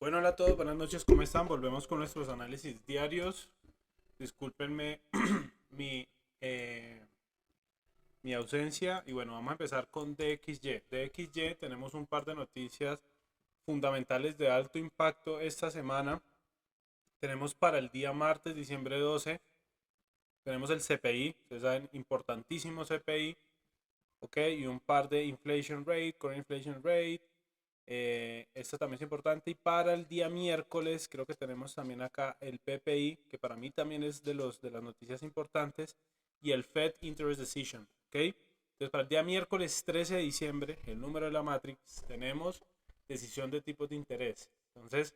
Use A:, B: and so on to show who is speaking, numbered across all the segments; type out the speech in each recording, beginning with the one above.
A: Bueno, hola a todos, buenas noches, ¿cómo están? Volvemos con nuestros análisis diarios. Discúlpenme mi, eh, mi ausencia. Y bueno, vamos a empezar con DXY. DXY tenemos un par de noticias fundamentales de alto impacto esta semana. Tenemos para el día martes, diciembre 12, tenemos el CPI, ustedes saben, importantísimo CPI, ¿ok? Y un par de inflation rate, core inflation rate. Esto también es importante. Y para el día miércoles, creo que tenemos también acá el PPI, que para mí también es de las noticias importantes, y el Fed Interest Decision. ¿Ok? Entonces, para el día miércoles 13 de diciembre, el número de la Matrix, tenemos decisión de tipos de interés. Entonces,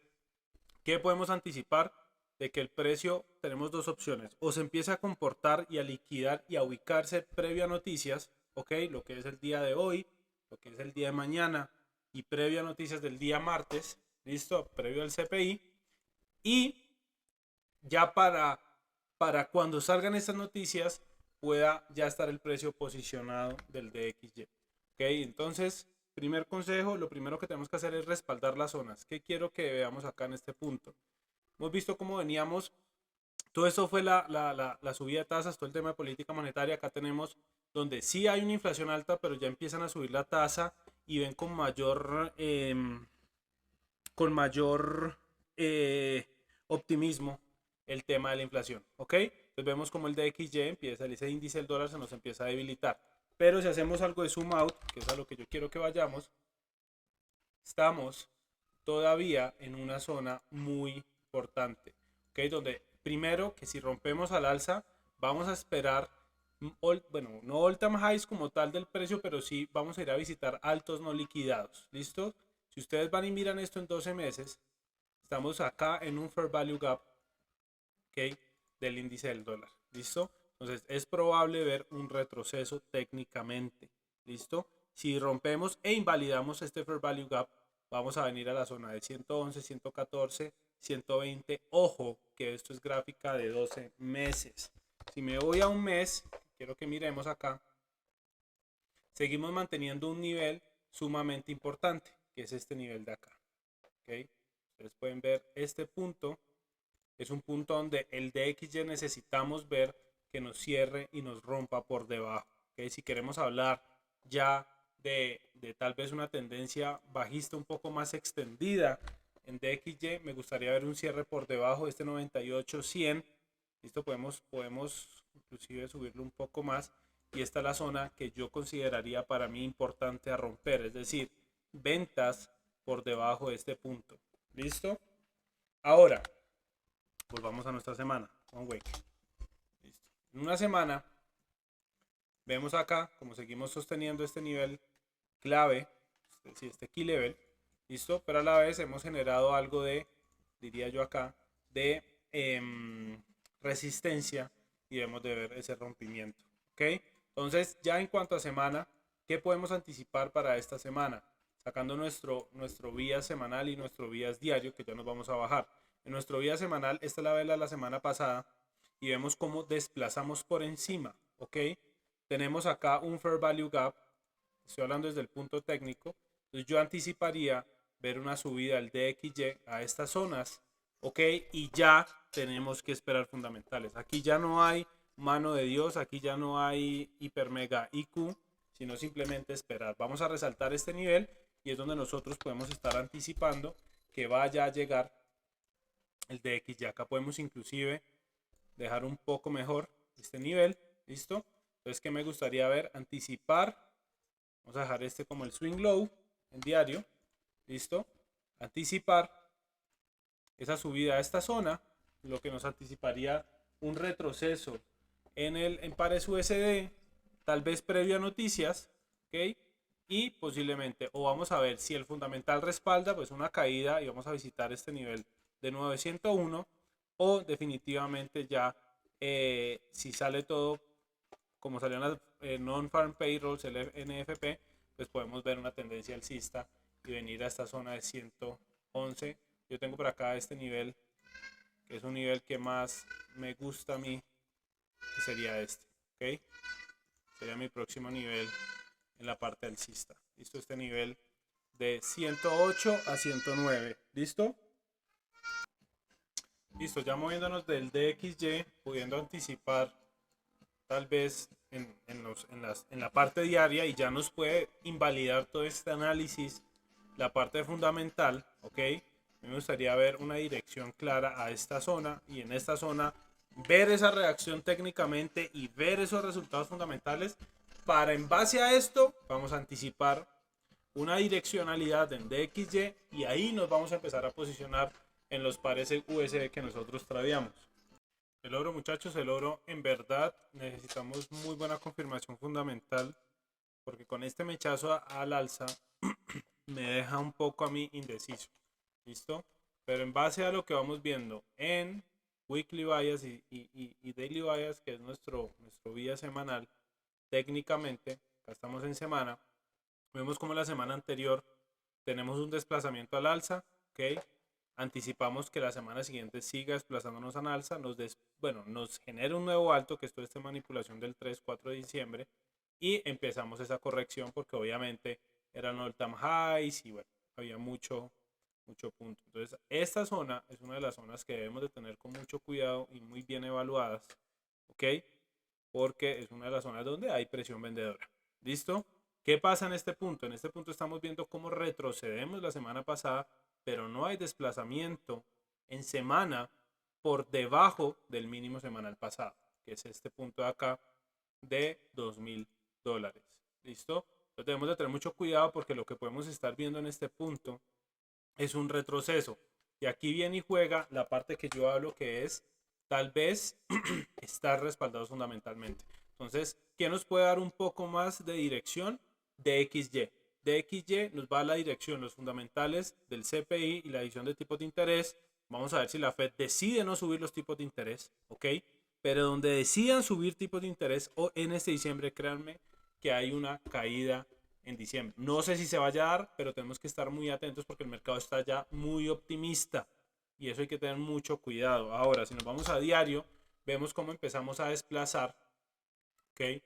A: ¿qué podemos anticipar? De que el precio, tenemos dos opciones: o se empieza a comportar y a liquidar y a ubicarse previo a noticias, ¿ok? Lo que es el día de hoy, lo que es el día de mañana y previo a noticias del día martes, ¿listo? Previo al CPI. Y ya para cuando salgan estas noticias pueda ya estar el precio posicionado del DXY. ¿Ok? Entonces, primer consejo, lo primero que tenemos que hacer es respaldar las zonas. ¿Qué quiero que veamos acá en este punto? Hemos visto cómo veníamos. Todo eso fue la subida de tasas, todo el tema de política monetaria. Acá tenemos donde sí hay una inflación alta, pero ya empiezan a subir la tasa y ven con mayor optimismo el tema de la inflación. ¿Ok? Entonces vemos como el DXY empieza, ese índice del dólar se nos empieza a debilitar. Pero si hacemos algo de zoom out, que es a lo que yo quiero que vayamos, estamos todavía en una zona muy importante. ¿Ok? Donde primero que si rompemos al alza, vamos a esperar, bueno, no all time highs como tal del precio, pero sí vamos a ir a visitar altos no liquidados. ¿Listo? Si ustedes van y miran esto en 12 meses, estamos acá en un fair value gap, ¿ok? Del índice del dólar. ¿Listo? Entonces es probable ver un retroceso técnicamente. ¿Listo? Si rompemos e invalidamos este fair value gap, vamos a venir a la zona de 111, 114, 120. Ojo, que esto es gráfica de 12 meses. Si me voy a un mes, quiero que miremos acá, seguimos manteniendo un nivel sumamente importante, que es este nivel de acá. ¿Ok? Ustedes pueden ver este punto. Es un punto donde el DXY necesitamos ver que nos cierre y nos rompa por debajo. ¿Okay? Si queremos hablar ya de tal vez una tendencia bajista un poco más extendida en DXY, me gustaría ver un cierre por debajo de este 98-100. Listo, podemos inclusive subirlo un poco más. Y esta es la zona que yo consideraría para mí importante a romper, es decir, ventas por debajo de este punto. ¿Listo? Ahora, volvamos a nuestra semana. One week. Listo. En una semana, vemos acá, como seguimos sosteniendo este nivel clave, este key level, listo, pero a la vez hemos generado algo de, diría yo acá, de resistencia y debemos de ver ese rompimiento. ¿Ok? Entonces, ya en cuanto a semana, ¿qué podemos anticipar para esta semana? Sacando nuestro vía semanal y nuestro vías diario, que ya nos vamos a bajar. En nuestro vía semanal, esta es la vela de la semana pasada, y vemos cómo desplazamos por encima. ¿Ok? Tenemos acá un fair value gap, estoy hablando desde el punto técnico. Entonces yo anticiparía ver una subida del DXY a estas zonas, ¿ok? Y ya tenemos que esperar fundamentales. Aquí ya no hay mano de Dios, aquí ya no hay hiper mega IQ, sino simplemente esperar. Vamos a resaltar este nivel y es donde nosotros podemos estar anticipando que vaya a llegar el DXY. Acá podemos inclusive dejar un poco mejor este nivel, ¿listo? Entonces, ¿qué me gustaría ver? Anticipar. Vamos a dejar este como el swing low en diario. ¿Listo? Anticipar esa subida a esta zona, lo que nos anticiparía un retroceso en pares USD, tal vez previo a noticias, ¿ok? Y posiblemente, o vamos a ver si el fundamental respalda, pues una caída y vamos a visitar este nivel de 901, o definitivamente ya, si sale todo como salieron las non-farm payrolls, el NFP, pues podemos ver una tendencia alcista y venir a esta zona de 111. Yo tengo por acá este nivel, que es un nivel que más me gusta a mí, que sería este. ¿Ok? Sería mi próximo nivel en la parte alcista. ¿Listo? Este nivel de 108 a 109. ¿Listo? Listo, ya moviéndonos del DXY, pudiendo anticipar tal vez en la parte diaria y ya nos puede invalidar todo este análisis, la parte fundamental, ¿ok? Me gustaría ver una dirección clara a esta zona y en esta zona ver esa reacción técnicamente y ver esos resultados fundamentales para en base a esto vamos a anticipar una direccionalidad en DXY y ahí nos vamos a empezar a posicionar en los pares USD que nosotros traíamos. El oro, muchachos, el oro en verdad necesitamos muy buena confirmación fundamental porque con este mechazo al alza me deja un poco a mí indeciso. ¿Listo? Pero en base a lo que vamos viendo en Weekly Bias y Daily Bias, que es nuestro vía semanal, técnicamente, acá estamos en semana, vemos como la semana anterior tenemos un desplazamiento al alza, ¿ok? Anticipamos que la semana siguiente siga desplazándonos al alza, nos genera un nuevo alto, que esto es esta manipulación del 3-4 de diciembre, y empezamos esa corrección porque obviamente eran all time highs y bueno, había mucho punto. Entonces, esta zona es una de las zonas que debemos de tener con mucho cuidado y muy bien evaluadas, ¿ok? Porque es una de las zonas donde hay presión vendedora. ¿Listo? ¿Qué pasa en este punto? En este punto estamos viendo cómo retrocedemos la semana pasada, pero no hay desplazamiento en semana por debajo del mínimo semanal pasado, que es este punto de acá de $2,000. ¿Listo? Entonces debemos de tener mucho cuidado porque lo que podemos estar viendo en este punto es un retroceso. Y aquí viene y juega la parte que yo hablo que es tal vez estar respaldados fundamentalmente. Entonces, ¿qué nos puede dar un poco más de dirección? DXY. DXY nos va a la dirección, los fundamentales del CPI y la adición de tipos de interés. Vamos a ver si la Fed decide no subir los tipos de interés, ¿ok? Pero donde decidan subir tipos de interés o en este diciembre, créanme que hay una caída en diciembre. No sé si se vaya a dar, pero tenemos que estar muy atentos porque el mercado está ya muy optimista y eso hay que tener mucho cuidado. Ahora, si nos vamos a diario, vemos cómo empezamos a desplazar, ¿ok?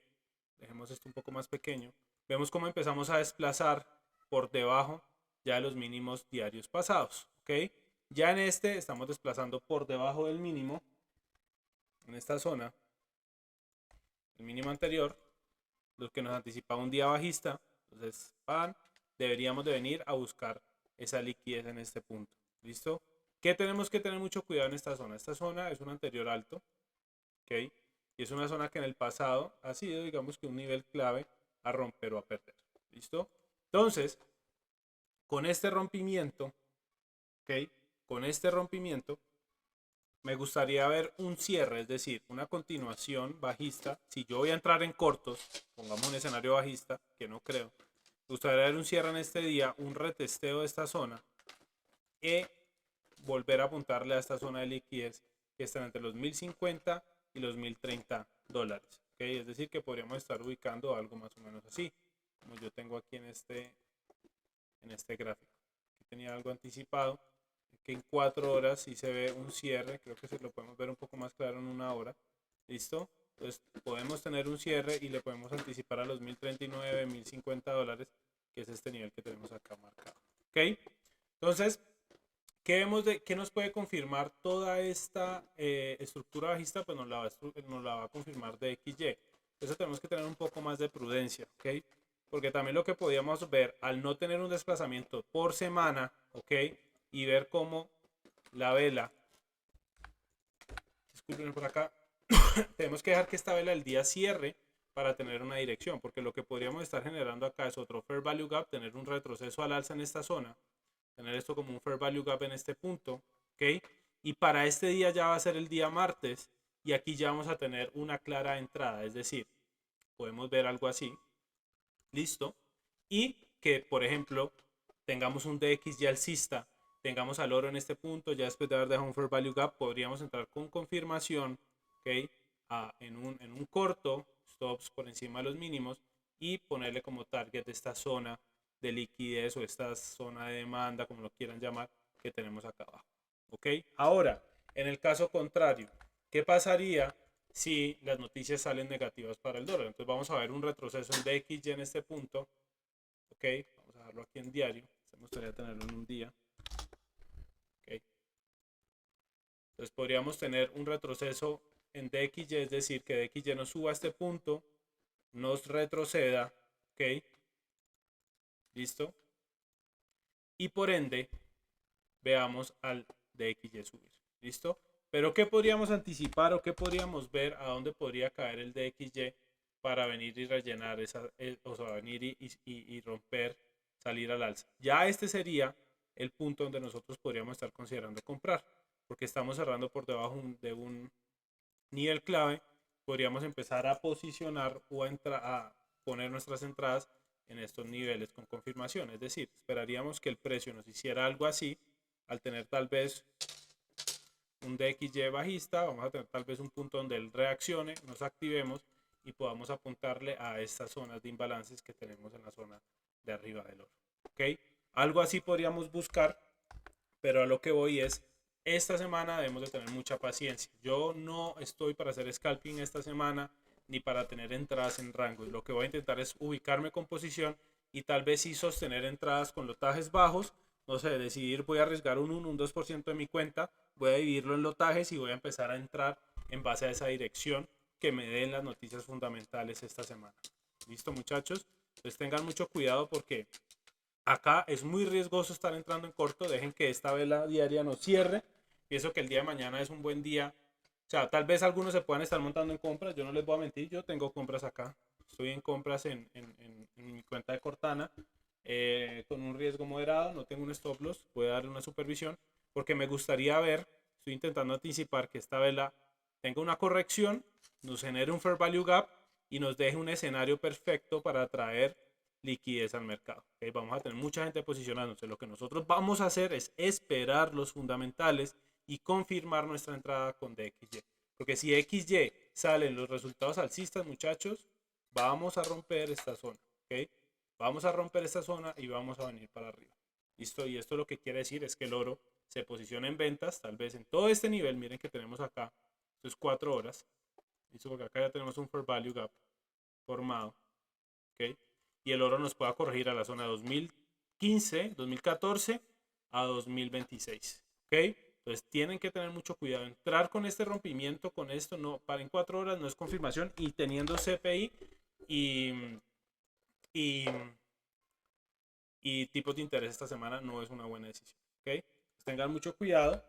A: Dejemos esto un poco más pequeño. Vemos cómo empezamos a desplazar por debajo ya de los mínimos diarios pasados, ¿ok? Ya en este estamos desplazando por debajo del mínimo, en esta zona, el mínimo anterior, lo que nos anticipaba un día bajista. Entonces, deberíamos de venir a buscar esa liquidez en este punto. ¿Listo? ¿Qué tenemos que tener mucho cuidado en esta zona? Esta zona es un anterior alto, ¿ok? Y es una zona que en el pasado ha sido, digamos que un nivel clave a romper o a perder. ¿Listo? Entonces, con este rompimiento, ¿ok? Con este rompimiento, me gustaría ver un cierre, es decir, una continuación bajista. Si yo voy a entrar en cortos, pongamos un escenario bajista, que no creo, me gustaría ver un cierre en este día, un retesteo de esta zona y volver a apuntarle a esta zona de liquidez que está entre los 1.050 y los $1.030. ¿Okay? Es decir, que podríamos estar ubicando algo más o menos así, como yo tengo aquí en este gráfico. Aquí tenía algo anticipado, que en 4 horas sí se ve un cierre, creo que se lo podemos ver un poco más claro en 1 hora. ¿Listo? Entonces podemos tener un cierre y le podemos anticipar a los $1.039, $1.050, que es este nivel que tenemos acá marcado. ¿Ok? Entonces, ¿qué nos puede confirmar toda esta estructura bajista? Pues nos la va a confirmar DXY. Eso tenemos que tener un poco más de prudencia, ¿ok? Porque también lo que podíamos ver al no tener un desplazamiento por semana, ¿ok? Y ver cómo la vela, disculpen por acá, tenemos que dejar que esta vela del día cierre para tener una dirección, porque lo que podríamos estar generando acá es otro Fair Value Gap, tener un retroceso al alza en esta zona, tener esto como un Fair Value Gap en este punto, ¿ok? Y para este día ya va a ser el día martes y aquí ya vamos a tener una clara entrada, es decir, podemos ver algo así, listo, y que por ejemplo tengamos un DXY alcista, tengamos al oro en este punto, ya después de haber dejado un Fair Value Gap, podríamos entrar con confirmación, ¿ok? En un corto, stops por encima de los mínimos y ponerle como target esta zona de liquidez o esta zona de demanda, como lo quieran llamar, que tenemos acá abajo. ¿Ok? Ahora, en el caso contrario, ¿qué pasaría si las noticias salen negativas para el dólar? Entonces vamos a ver un retroceso en DXY en este punto. ¿Ok? Vamos a dejarlo aquí en diario. Me gustaría tenerlo en un día. ¿Ok? Entonces podríamos tener un retroceso en DXY, es decir, que DXY nos suba a este punto, nos retroceda, ¿ok? ¿Listo? Y por ende, veamos al DXY subir, ¿listo? Pero ¿qué podríamos anticipar o qué podríamos ver a dónde podría caer el DXY para venir y rellenar o sea, venir y romper, salir al alza? Ya este sería el punto donde nosotros podríamos estar considerando comprar, porque estamos cerrando por debajo de un nivel clave. Podríamos empezar a posicionar o a poner nuestras entradas en estos niveles con confirmación. Es decir, esperaríamos que el precio nos hiciera algo así, al tener tal vez un DXY bajista, vamos a tener tal vez un punto donde él reaccione, nos activemos y podamos apuntarle a estas zonas de imbalances que tenemos en la zona de arriba del oro. ¿Ok? Algo así podríamos buscar, pero a lo que voy es, esta semana debemos de tener mucha paciencia. Yo no estoy para hacer scalping esta semana ni para tener entradas en rango. Lo que voy a intentar es ubicarme con posición y tal vez sí sostener entradas con lotajes bajos. No sé, decidir voy a arriesgar un 1, un 2% de mi cuenta, voy a dividirlo en lotajes y voy a empezar a entrar en base a esa dirección que me den las noticias fundamentales esta semana. ¿Listo, muchachos? Entonces tengan mucho cuidado porque acá es muy riesgoso estar entrando en corto. Dejen que esta vela diaria nos cierre. Pienso que el día de mañana es un buen día. O sea, tal vez algunos se puedan estar montando en compras. Yo no les voy a mentir. Yo tengo compras acá. Estoy en compras en mi cuenta de Cortana. Con un riesgo moderado. No tengo un stop loss. Voy a darle una supervisión. Porque me gustaría ver. Estoy intentando anticipar que esta vela tenga una corrección. Nos genere un fair value gap. Y nos deje un escenario perfecto para atraer liquidez al mercado. ¿Okay? Vamos a tener mucha gente posicionándose. Lo que nosotros vamos a hacer es esperar los fundamentales y confirmar nuestra entrada con DXY. Porque si XY salen los resultados alcistas, muchachos, vamos a romper esta zona. ¿Okay? Vamos a romper esta zona y vamos a venir para arriba. ¿Listo? Y esto lo que quiere decir es que el oro se posiciona en ventas, tal vez en todo este nivel. Miren que tenemos acá, esto es 4 horas. ¿Listo? Porque acá ya tenemos un fair value gap formado. ¿Ok? Y el oro nos pueda corregir a la zona 2015, 2014 a 2026. ¿Ok? Entonces tienen que tener mucho cuidado. Entrar con este rompimiento, con esto, no, para en 4 horas no es confirmación y teniendo CPI y, y, y tipos de interés esta semana no es una buena decisión. ¿Ok? Entonces tengan mucho cuidado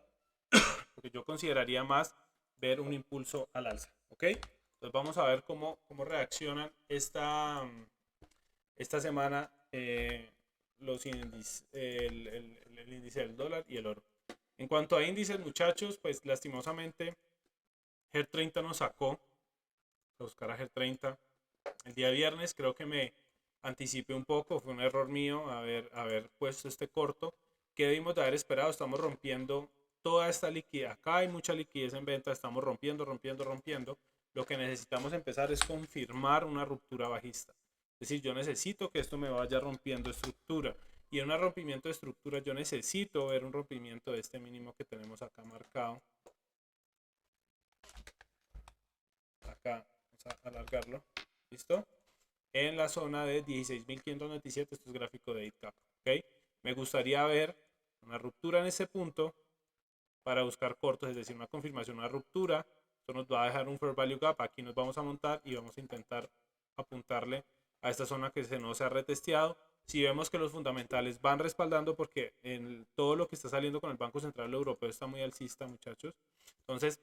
A: porque yo consideraría más ver un impulso al alza. ¿Ok? Entonces vamos a ver cómo reaccionan esta semana los índices, el índice del dólar y el oro. En cuanto a índices, muchachos, pues lastimosamente HER30 nos sacó, a buscar a HER30 el día viernes. Creo que me anticipé un poco, fue un error mío haber puesto este corto. ¿Qué debimos de haber esperado? Estamos rompiendo toda esta liquidez. Acá hay mucha liquidez en venta, estamos rompiendo. Lo que necesitamos empezar es confirmar una ruptura bajista. Es decir, yo necesito que esto me vaya rompiendo estructura. Y en un rompimiento de estructura yo necesito ver un rompimiento de este mínimo que tenemos acá marcado. Acá, vamos a alargarlo. ¿Listo? En la zona de 16.597, esto es gráfico de 8 ¿ok? Me gustaría ver una ruptura en ese punto para buscar cortos, es decir, una confirmación, una ruptura. Esto nos va a dejar un fair value gap. Aquí nos vamos a montar y vamos a intentar apuntarle a esta zona que no se ha retesteado. Si vemos que los fundamentales van respaldando, porque en todo lo que está saliendo con el Banco Central Europeo está muy alcista, muchachos. Entonces,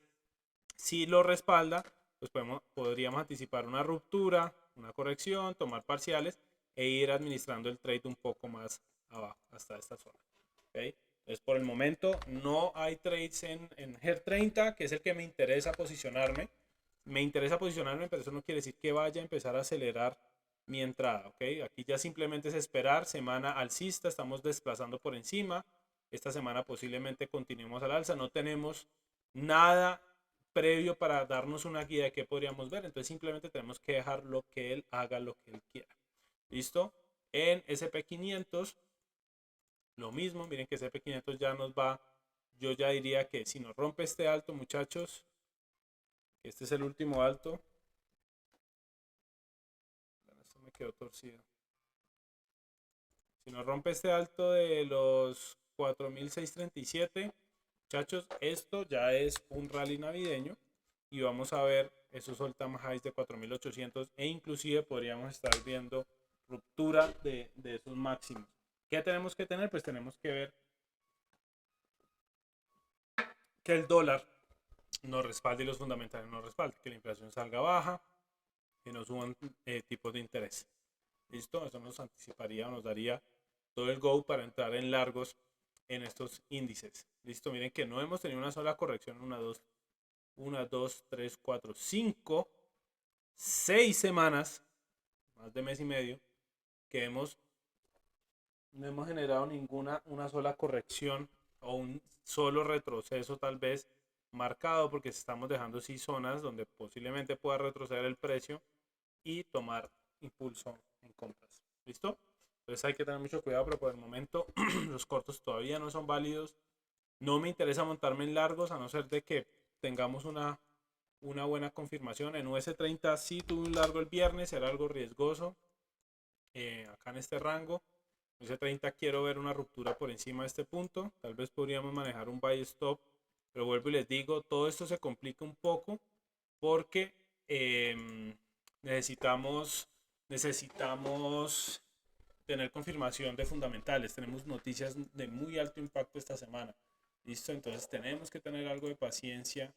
A: si lo respalda, pues podríamos anticipar una ruptura, una corrección, tomar parciales e ir administrando el trade un poco más abajo, hasta esta zona. ¿Okay? Entonces, por el momento no hay trades en HER30, que es el que me interesa posicionarme. Me interesa posicionarme, pero eso no quiere decir que vaya a empezar a acelerar mi entrada. ¿Okay? Aquí ya simplemente es esperar, semana alcista, estamos desplazando por encima. Esta semana posiblemente continuemos al alza, no tenemos nada previo para darnos una guía de qué podríamos ver, entonces simplemente tenemos que dejar lo que él haga, lo que él quiera. ¿Listo? En SP500 lo mismo, miren que SP500 ya nos va, yo ya diría que si nos rompe este alto, muchachos, este es el último alto. Esto me quedó torcido. Si nos rompe este alto de los 4.637, Muchachos, esto ya es un rally navideño y vamos a ver esos all time highs de 4.800 e inclusive podríamos estar viendo ruptura de esos máximos. ¿Qué tenemos que tener? Pues tenemos que ver que el dólar nos respalde y los fundamentales nos respalden, que la inflación salga baja, que no suban tipos de interés. ¿Listo? Eso nos anticiparía o nos daría todo el go para entrar en largos en estos índices. ¿Listo? Miren que no hemos tenido una sola corrección, 1, 2, 3, 4, 5, 6 semanas, más de mes y medio, que no hemos generado una sola corrección o un solo retroceso tal vez marcado, porque estamos dejando sí zonas donde posiblemente pueda retroceder el precio y tomar impulso en compras. ¿Listo? Entonces hay que tener mucho cuidado, pero por el momento los cortos todavía no son válidos. No me interesa montarme en largos a no ser de que tengamos una buena confirmación. En US30 sí tuve un largo el viernes, era algo riesgoso. Acá en este rango, US30 quiero ver una ruptura por encima de este punto. Tal vez podríamos manejar un buy stop, pero vuelvo y les digo, todo esto se complica un poco porque necesitamos tener confirmación de fundamentales. Tenemos noticias de muy alto impacto esta semana. ¿Listo? Entonces tenemos que tener algo de paciencia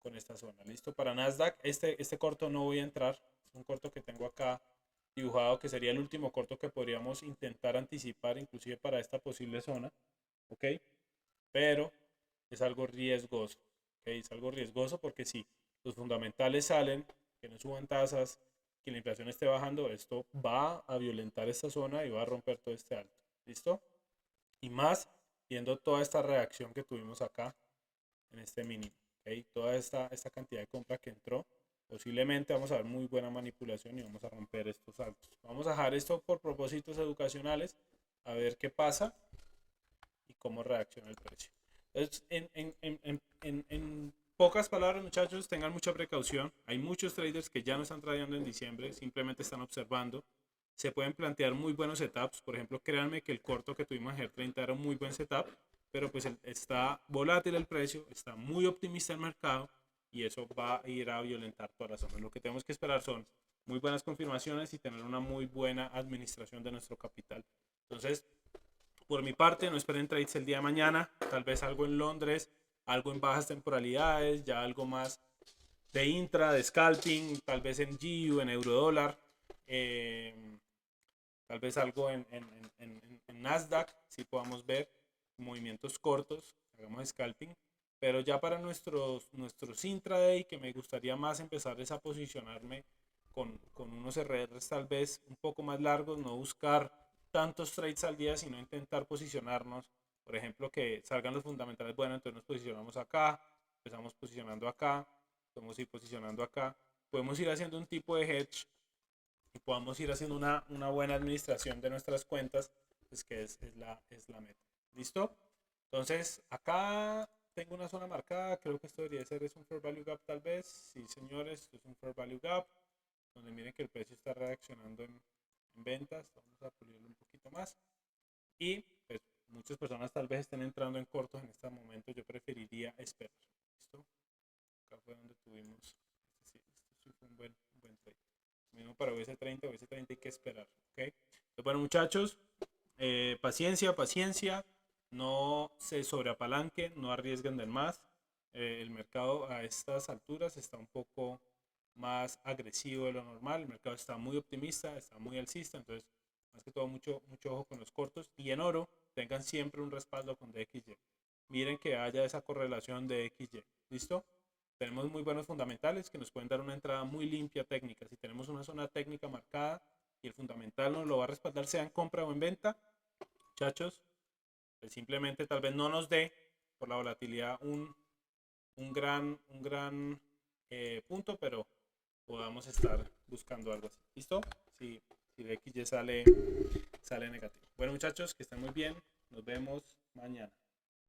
A: con esta zona. ¿Listo? Para Nasdaq, este corto no voy a entrar. Es un corto que tengo acá dibujado, que sería el último corto que podríamos intentar anticipar, inclusive para esta posible zona. ¿Ok? Pero es algo riesgoso. ¿Ok? Es algo riesgoso porque si los fundamentales salen, que no suban tasas, que la inflación esté bajando, esto va a violentar esta zona y va a romper todo este alto. ¿Listo? Y más viendo toda esta reacción que tuvimos acá en este mínimo. ¿Okay? Toda esta cantidad de compra que entró, posiblemente vamos a ver muy buena manipulación y vamos a romper estos altos. Vamos a dejar esto por propósitos educacionales, a ver qué pasa y cómo reacciona el precio. Entonces, en pocas palabras, muchachos, tengan mucha precaución. Hay muchos traders que ya no están tradeando en diciembre, simplemente están observando. Se pueden plantear muy buenos setups. Por ejemplo, créanme que el corto que tuvimos ayer 30 era un muy buen setup, pero pues está volátil el precio, está muy optimista el mercado y eso va a ir a violentar todas las zonas. Lo que tenemos que esperar son muy buenas confirmaciones y tener una muy buena administración de nuestro capital. Entonces, por mi parte, no esperen trades el día de mañana, tal vez algo en Londres, algo en bajas temporalidades, ya algo más de intra, de scalping, tal vez en GU, en eurodólar, tal vez algo en Nasdaq, si podamos ver movimientos cortos, hagamos scalping, pero ya para nuestros intraday, que me gustaría más empezar es a posicionarme con unos RRs tal vez un poco más largos, no buscar tantos trades al día, sino intentar posicionarnos, por ejemplo, que salgan los fundamentales, bueno, entonces nos posicionamos acá, empezamos posicionando acá, podemos ir posicionando acá, podemos ir haciendo un tipo de hedge y podamos ir haciendo una buena administración de nuestras cuentas, pues que es la meta. ¿Listo? Entonces, acá tengo una zona marcada, creo que esto debería ser es un fair value gap tal vez. Sí, señores, esto es un fair value gap, donde miren que el precio está reaccionando en ventas. Vamos a pulirlo un poquito más. Y pues muchas personas tal vez estén entrando en cortos en este momento. Yo preferiría esperar. ¿Listo? Acá fue donde tuvimos, este sí fue un buen trade. Mismo para US30 hay que esperar. ¿Okay? Entonces, bueno, muchachos, paciencia. No se sobreapalanquen, no arriesguen de más. El mercado a estas alturas está un poco más agresivo de lo normal. El mercado está muy optimista, está muy alcista. Entonces, más que todo, mucho ojo con los cortos. Y en oro, tengan siempre un respaldo con DXY. Miren que haya esa correlación de XY. ¿Listo? Tenemos muy buenos fundamentales que nos pueden dar una entrada muy limpia técnica. Si tenemos una zona técnica marcada y el fundamental nos lo va a respaldar, sea en compra o en venta, muchachos, pues simplemente tal vez no nos dé por la volatilidad un gran punto, pero podamos estar buscando algo así. ¿Listo? Si el XY sale negativo. Bueno, muchachos, que estén muy bien. Nos vemos mañana.